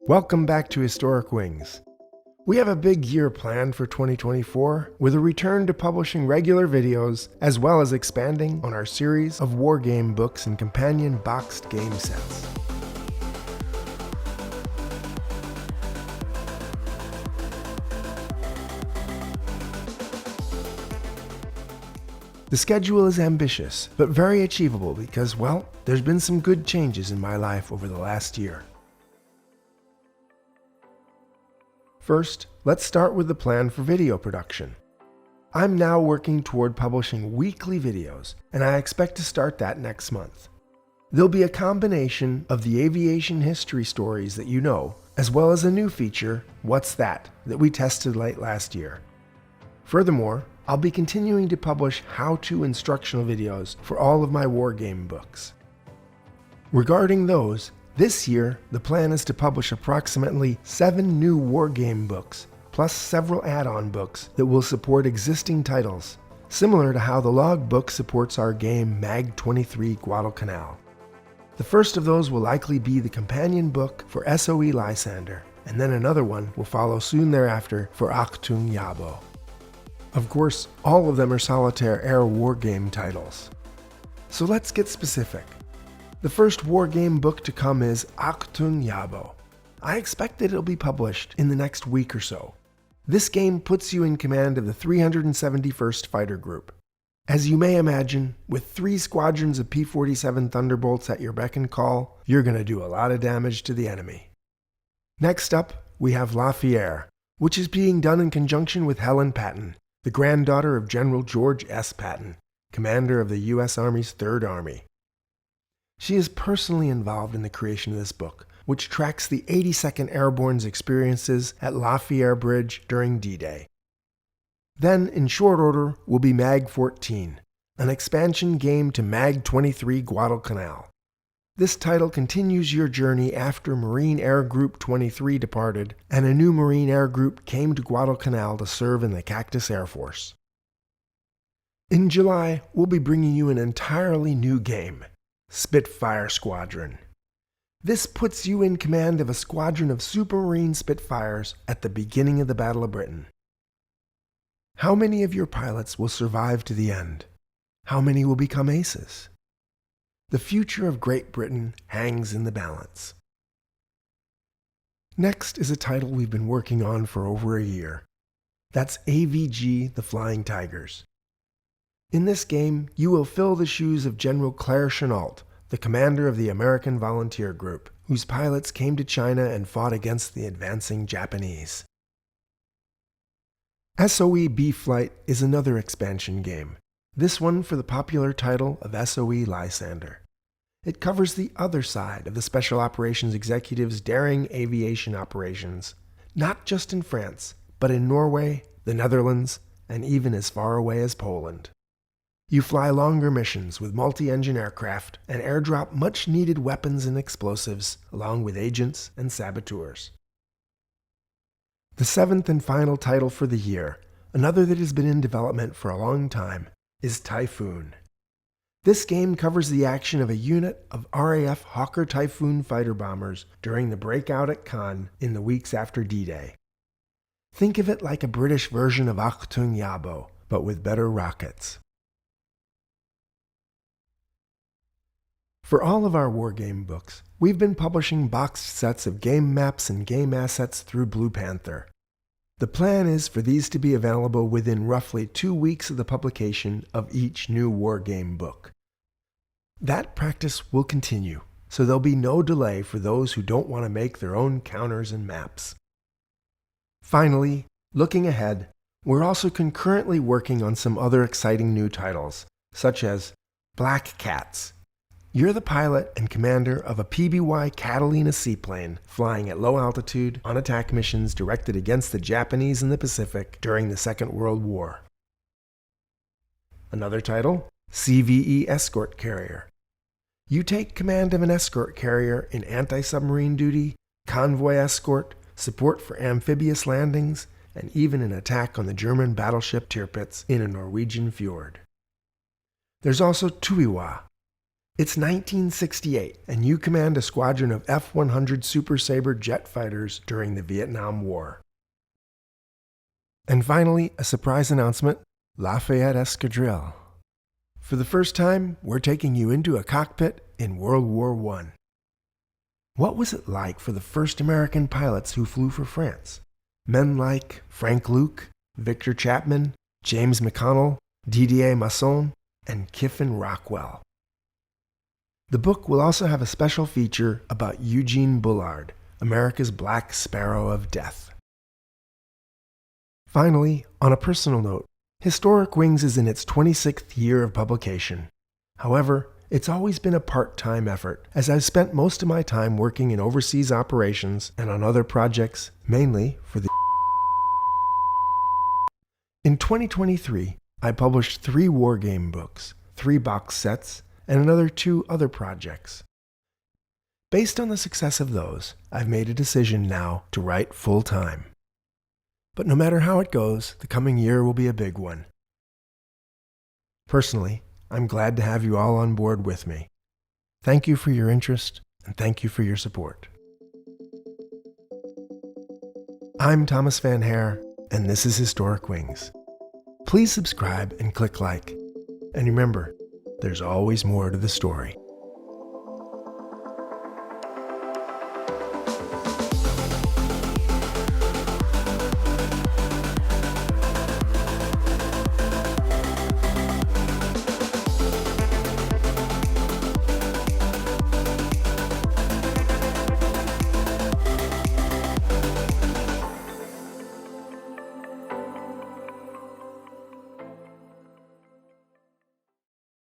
Welcome back to Historic Wings. We have a big year planned for 2024 with a return to publishing regular videos as well as expanding on our series of wargame books and companion boxed game sets. The schedule is ambitious, but very achievable because, well, there's been some good changes in my life over the last year. First, let's start with the plan for video production. I'm now working toward publishing weekly videos, and I expect to start that next month. There'll be a combination of the aviation history stories that you know, as well as a new feature, What's That we tested late last year. Furthermore, I'll be continuing to publish how-to instructional videos for all of my wargame books. Regarding those, this year, the plan is to publish approximately 7 new wargame books, plus several add-on books that will support existing titles, similar to how the logbook supports our game Mag 23 Guadalcanal. The first of those will likely be the companion book for SOE Lysander, and then another one will follow soon thereafter for Achtung Jabo. Of course, all of them are Solitaire Air wargame titles. So let's get specific. The first wargame book to come is Achtung Jabo. I expect that it'll be published in the next week or so. This game puts you in command of the 371st Fighter Group. As you may imagine, with 3 squadrons of P-47 Thunderbolts at your beck and call, you're going to do a lot of damage to the enemy. Next up, we have La Fière, which is being done in conjunction with Helen Patton, the granddaughter of General George S. Patton, commander of the U.S. Army's Third Army. She is personally involved in the creation of this book, which tracks the 82nd Airborne's experiences at La Fière Bridge during D-Day. Then, in short order, will be Mag 14, an expansion game to Mag 23 Guadalcanal. This title continues your journey after Marine Air Group 23 departed, and a new Marine Air Group came to Guadalcanal to serve in the Cactus Air Force. In July, we'll be bringing you an entirely new game, Spitfire Squadron. This puts you in command of a squadron of Supermarine Spitfires at the beginning of the Battle of Britain. How many of your pilots will survive to the end? How many will become aces? The future of Great Britain hangs in the balance. Next is a title we've been working on for over a year. That's AVG The Flying Tigers. In this game, you will fill the shoes of General Claire Chennault, the commander of the American Volunteer Group, whose pilots came to China and fought against the advancing Japanese. SOE B-Flight is another expansion game, this one for the popular title of SOE Lysander. It covers the other side of the Special Operations Executive's daring aviation operations, not just in France, but in Norway, the Netherlands, and even as far away as Poland. You fly longer missions with multi-engine aircraft and airdrop much-needed weapons and explosives, along with agents and saboteurs. The 7th and final title for the year, another that has been in development for a long time, is Typhoon. This game covers the action of a unit of RAF Hawker Typhoon fighter bombers during the breakout at Cannes in the weeks after D-Day. Think of it like a British version of Achtung Jabo, but with better rockets. For all of our wargame books, we've been publishing boxed sets of game maps and game assets through Blue Panther. The plan is for these to be available within roughly 2 weeks of the publication of each new wargame book. That practice will continue, so there'll be no delay for those who don't want to make their own counters and maps. Finally, looking ahead, we're also concurrently working on some other exciting new titles, such as Black Cats. You're the pilot and commander of a PBY Catalina seaplane flying at low altitude on attack missions directed against the Japanese in the Pacific during the Second World War. Another title, CVE Escort Carrier. You take command of an escort carrier in anti-submarine duty, convoy escort, support for amphibious landings, and even an attack on the German battleship Tirpitz in a Norwegian fjord. There's also Tuiwa. It's 1968, and you command a squadron of F-100 Super Sabre jet fighters during the Vietnam War. And finally, a surprise announcement, Lafayette Escadrille. For the first time, we're taking you into a cockpit in World War I. What was it like for the first American pilots who flew for France? Men like Frank Luke, Victor Chapman, James McConnell, Didier Masson, and Kiffin Rockwell. The book will also have a special feature about Eugene Bullard, America's Black Sparrow of Death. Finally, on a personal note, Historic Wings is in its 26th year of publication. However, it's always been a part-time effort, as I've spent most of my time working in overseas operations and on other projects, mainly for the In 2023, I published 3 wargame books, 3 box sets, and another 2 other projects. Based on the success of those, I've made a decision now to write full-time. But no matter how it goes, the coming year will be a big one. Personally, I'm glad to have you all on board with me. Thank you for your interest, and thank you for your support. I'm Thomas Van HARE, and this is Historic Wings. Please subscribe and click like. And remember, there's always more to the story.